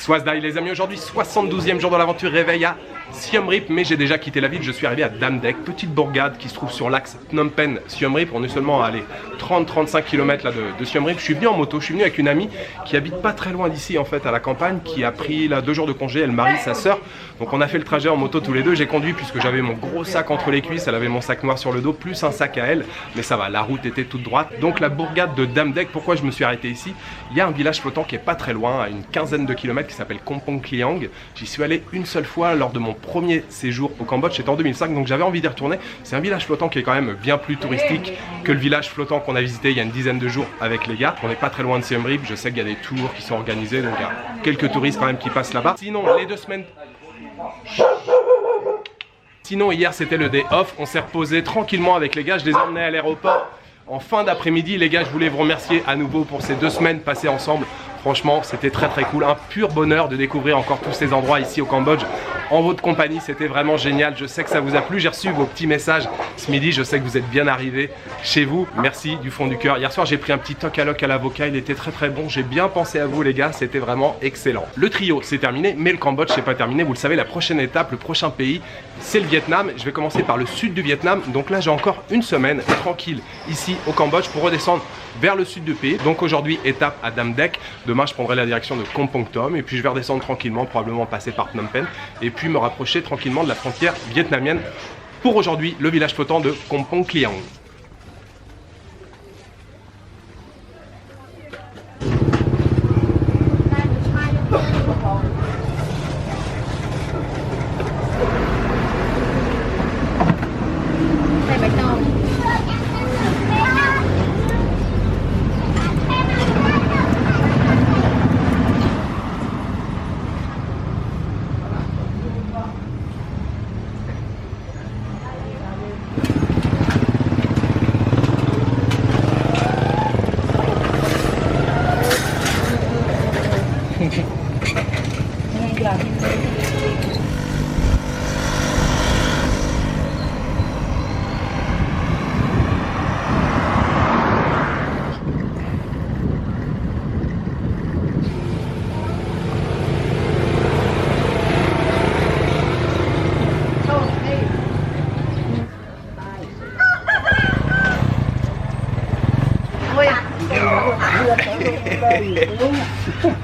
Swasdai les amis, aujourd'hui 72e jour de l'aventure, réveil à Siem Reap, mais j'ai déjà quitté la ville, je suis arrivé à Dam Dek, petite bourgade qui se trouve sur l'axe Phnom Penh Siem Reap. On est seulement à 30-35 km là de Siem Reap. Je suis venu en moto, je suis venu avec une amie qui habite pas très loin d'ici en fait, à la campagne, qui a pris là 2 jours de congé, elle marie sa sœur. Donc on a fait le trajet en moto tous les deux, j'ai conduit puisque j'avais mon gros sac entre les cuisses, elle avait mon sac noir sur le dos, plus un sac à elle, mais ça va, la route était toute droite. Donc la bourgade de Dam Dek, pourquoi je me suis arrêté ici? Il y a un village flottant qui est pas très loin, à une quinzaine de kilomètres, qui s'appelle Kompong Kliang. J'y suis allé une seule fois lors de mon premier séjour au Cambodge, c'était en 2005, donc j'avais envie d'y retourner. C'est un village flottant qui est quand même bien plus touristique que le village flottant qu'on a visité il y a une dizaine de jours avec les gars. On n'est pas très loin de Siem Reap, je sais qu'il y a des tours qui sont organisés, donc il y a quelques touristes quand même qui passent là-bas. Sinon, hier c'était le day off, on s'est reposé tranquillement avec les gars, je les ai emmenés à l'aéroport en fin d'après-midi. Les gars, je voulais vous remercier à nouveau pour ces 2 semaines passées ensemble. Franchement, c'était très cool, un pur bonheur de découvrir encore tous ces endroits ici au Cambodge. En votre compagnie, c'était vraiment génial. Je sais que ça vous a plu, j'ai reçu vos petits messages ce midi, je sais que vous êtes bien arrivés chez vous. Merci du fond du cœur. Hier soir, j'ai pris un petit toc à loc à l'avocat, il était très bon. J'ai bien pensé à vous les gars, c'était vraiment excellent. Le trio, c'est terminé, mais le Cambodge, c'est pas terminé. Vous le savez, la prochaine étape, le prochain pays, c'est le Vietnam. Je vais commencer par le sud du Vietnam. Donc là, j'ai encore une semaine tranquille ici au Cambodge pour redescendre vers le sud du pays. Donc aujourd'hui, étape à Dam Dek. Demain, je prendrai la direction de Kompong Tom et puis je vais redescendre tranquillement, probablement passer par Phnom Penh et puis me rapprocher tranquillement de la frontière vietnamienne. Pour aujourd'hui, le village flottant de Kompong Kliang.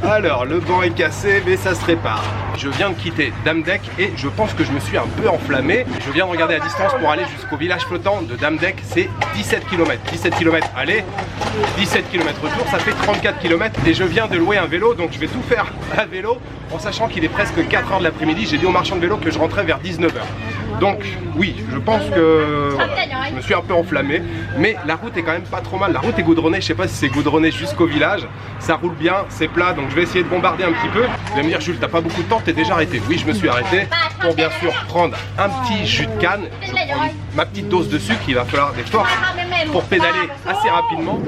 Alors, le banc est cassé, mais ça se répare. Je viens de quitter Dam Dek et je pense que je me suis un peu enflammé. Je viens de regarder la distance pour aller jusqu'au village flottant de Dam Dek, c'est 17 km. 17 km aller, 17 km retour, ça fait 34 km et je viens de louer un vélo, donc je vais tout faire à vélo en sachant qu'il est presque 4h de l'après-midi. J'ai dit au marchand de vélo que je rentrais vers 19h. Donc oui, je pense que voilà, je me suis un peu enflammé, mais la route est quand même pas trop mal. La route est goudronnée, je sais pas si c'est goudronné jusqu'au village, ça roule bien, c'est plat, donc je vais essayer de bombarder un petit peu. Vous allez me dire, Jules, t'as pas beaucoup de temps, t'es déjà arrêté. Oui, je me suis arrêté pour bien sûr prendre un petit jus de canne. Je prends ma petite dose de sucre, il va falloir des forces pour pédaler assez rapidement.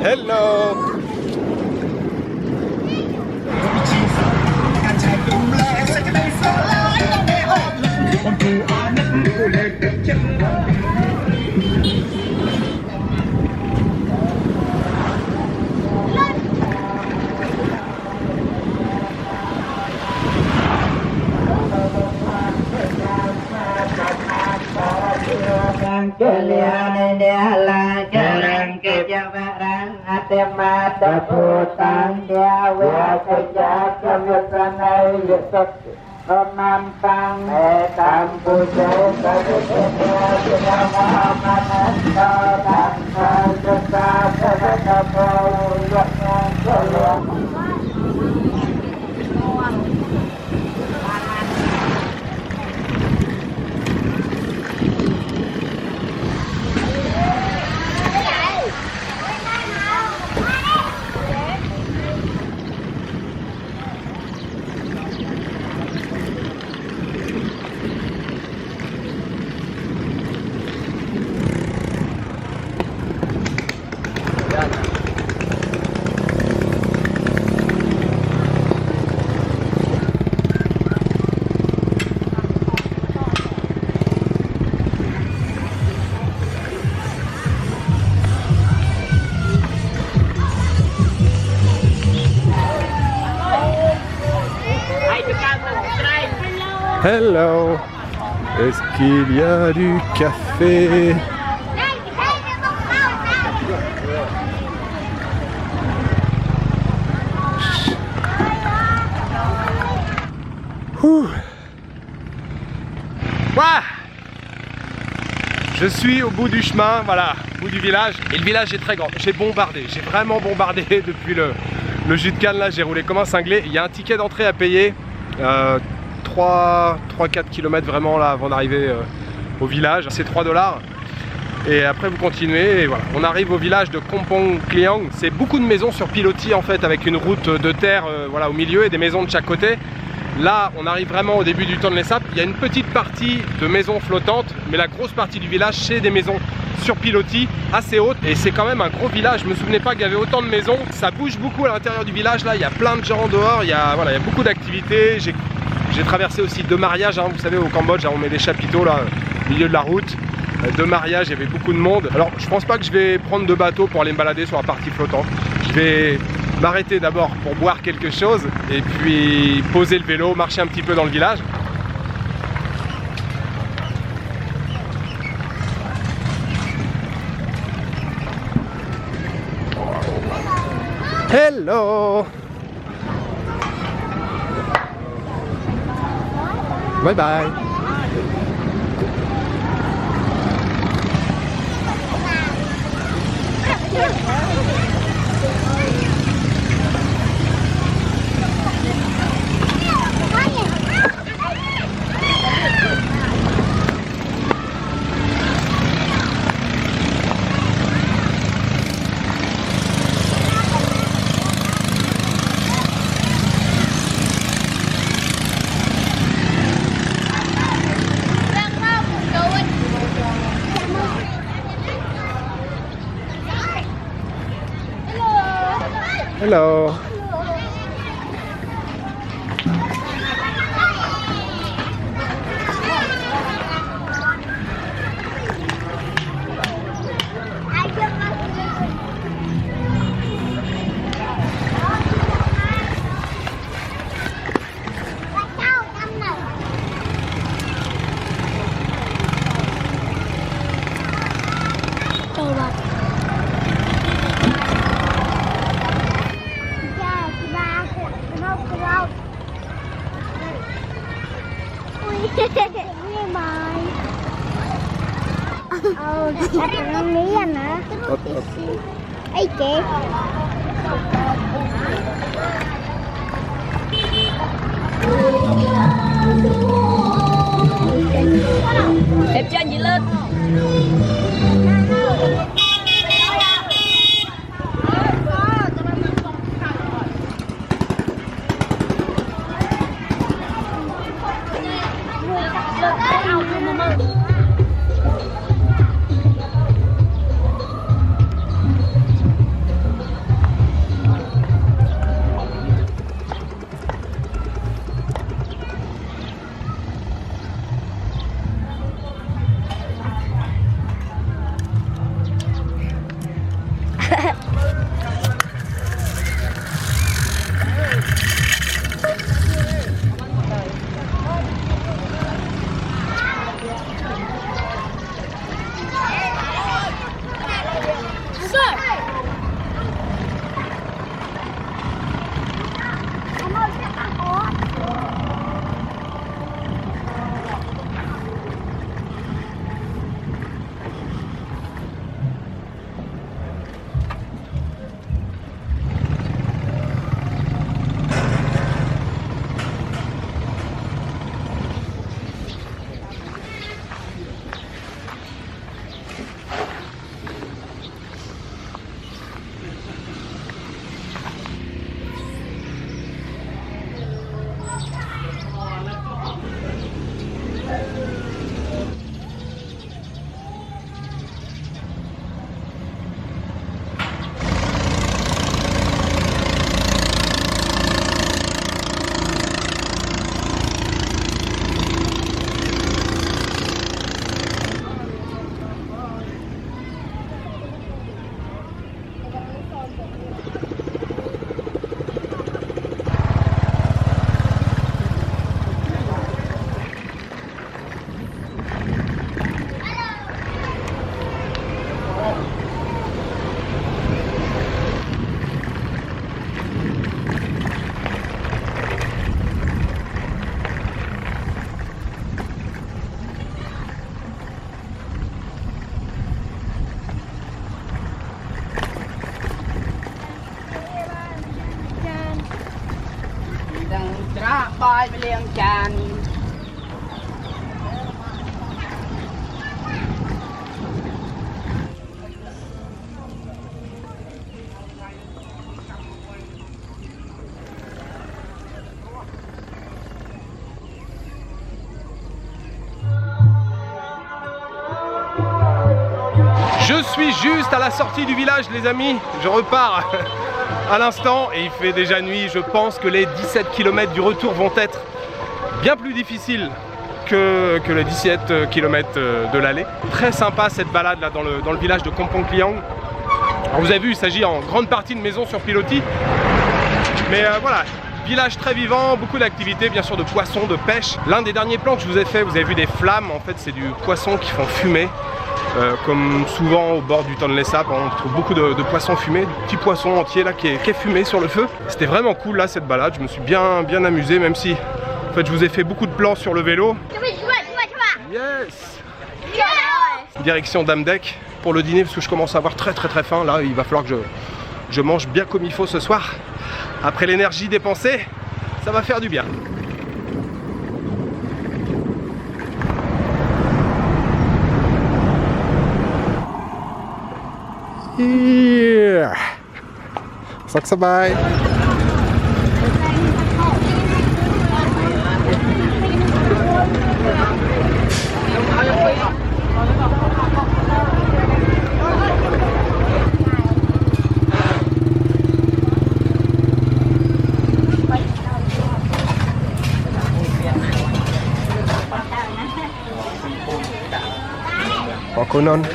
Hello! Hello. Est-ce qu'il y a du café? Ouh. Ouah. Je suis au bout du chemin, voilà, au bout du village. Et le village est très grand. J'ai bombardé, j'ai vraiment bombardé depuis le jus de canne là. J'ai roulé comme un cinglé. Il y a un ticket d'entrée à payer. 3-4 km vraiment là avant d'arriver au village. C'est 3 $. Et après vous continuez et voilà. On arrive au village de Kampong Kliang. C'est beaucoup de maisons sur pilotis en fait, avec une route de terre voilà, au milieu et des maisons de chaque côté. Là, on arrive vraiment au début du Tonle Sap. Il y a une petite partie de maisons flottantes, mais la grosse partie du village, c'est des maisons sur pilotis, assez hautes. Et c'est quand même un gros village. Je me souvenais pas qu'il y avait autant de maisons. Ça bouge beaucoup à l'intérieur du village. Là, il y a plein de gens dehors. Il y a beaucoup d'activités. J'ai traversé aussi 2 mariages. Hein. Vous savez, au Cambodge, on met des chapiteaux là, au milieu de la route. 2 mariages, il y avait beaucoup de monde. Alors, je pense pas que je vais prendre de bateau pour aller me balader sur la partie flottante. Je vais m'arrêter d'abord pour boire quelque chose et puis poser le vélo, marcher un petit peu dans le village. Hello. Bye bye. Hello. Em cho anh chị lên. Je suis juste à la sortie du village les amis, je repars à l'instant et il fait déjà nuit. Je pense que les 17 km du retour vont être bien plus difficiles que les 17 km de l'aller. Très sympa cette balade là dans le village de Kampong Kliang. Alors, vous avez vu, il s'agit en grande partie de maisons sur pilotis. Mais voilà, village très vivant, beaucoup d'activités, bien sûr de poissons, de pêche. L'un des derniers plans que je vous ai fait, vous avez vu des flammes, en fait c'est du poisson qui font fumer. Comme souvent au bord du Tonle Sap, on trouve beaucoup de poissons fumés, du petit poisson entier là qui est fumé sur le feu. C'était vraiment cool là cette balade, je me suis bien amusé, même si en fait je vous ai fait beaucoup de plans sur le vélo. Yes. Direction Dam Dek pour le dîner parce que je commence à avoir très faim. Là il va falloir que je mange bien comme il faut ce soir. Après l'énergie dépensée, ça va faire du bien. Yeah. สุขสบาย ขอบคุณนนท์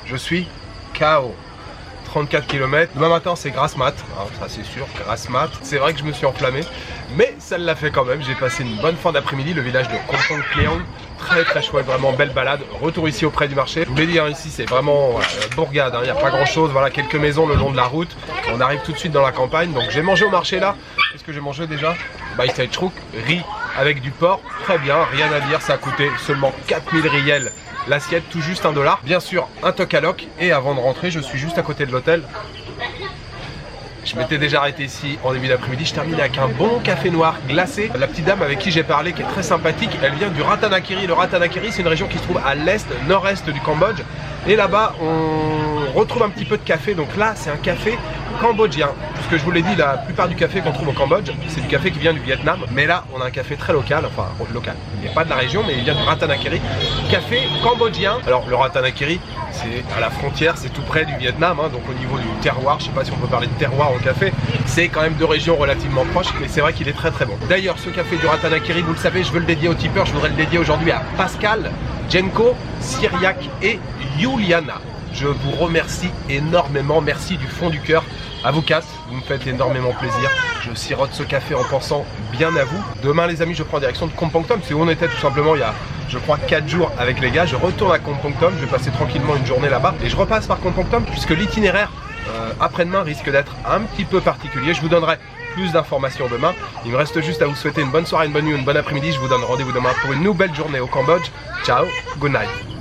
Je suis KO. 34 km. Demain matin c'est grasse mat, hein, ça c'est sûr, grasse mat. C'est vrai que je me suis enflammé, mais ça l'a fait quand même. J'ai passé une bonne fin d'après-midi, le village de Kampong Kliang. Très chouette, vraiment belle balade. Retour ici auprès du marché. Je vous l'ai dit, hein, ici c'est vraiment voilà, bourgade, il n'y a pas grand chose. Voilà, quelques maisons le long de la route. On arrive tout de suite dans la campagne. Donc j'ai mangé au marché là. Qu'est-ce que j'ai mangé déjà? Baïtaï Chouk, riz avec du porc. Très bien, rien à dire, ça a coûté seulement 4000 riels. L'assiette, tout juste $1. Bien sûr, un toc à loc. Et avant de rentrer, je suis juste à côté de l'hôtel. Je m'étais déjà arrêté ici en début d'après-midi. Je termine avec un bon café noir glacé. La petite dame avec qui j'ai parlé, qui est très sympathique, elle vient du Ratanakiri. Le Ratanakiri, c'est une région qui se trouve à l'est, nord-est du Cambodge. Et là-bas, on retrouve un petit peu de café. Donc là, c'est un café cambodgien. Puisque je vous l'ai dit, la plupart du café qu'on trouve au Cambodge, c'est du café qui vient du Vietnam. Mais là, on a un café très local, enfin local. Il n'est pas de la région, mais il vient du Ratanakiri. Café cambodgien. Alors le Ratanakiri, c'est à la frontière, c'est tout près du Vietnam, hein, donc au niveau du terroir, je sais pas si on peut parler de terroir au café, c'est quand même deux régions relativement proches, mais c'est vrai qu'il est très bon. D'ailleurs, ce café du Ratanakiri, vous le savez, je veux le dédier aux tipeurs, je voudrais le dédier aujourd'hui à Pascal, Jenko, Cyriac et Juliana. Je vous remercie énormément, merci du fond du cœur. À vous quatre, vous me faites énormément plaisir. Je sirote ce café en pensant bien à vous. Demain les amis, je prends direction de Kampong Tom. C'est où on était tout simplement il y a, je crois, 4 jours avec les gars. Je retourne à Kampong Tom, je vais passer tranquillement une journée là-bas. Et je repasse par Kampong Tom puisque l'itinéraire après-demain risque d'être un petit peu particulier. Je vous donnerai plus d'informations demain. Il me reste juste à vous souhaiter une bonne soirée, une bonne nuit, une bonne après-midi. Je vous donne rendez-vous demain pour une nouvelle journée au Cambodge. Ciao, good night.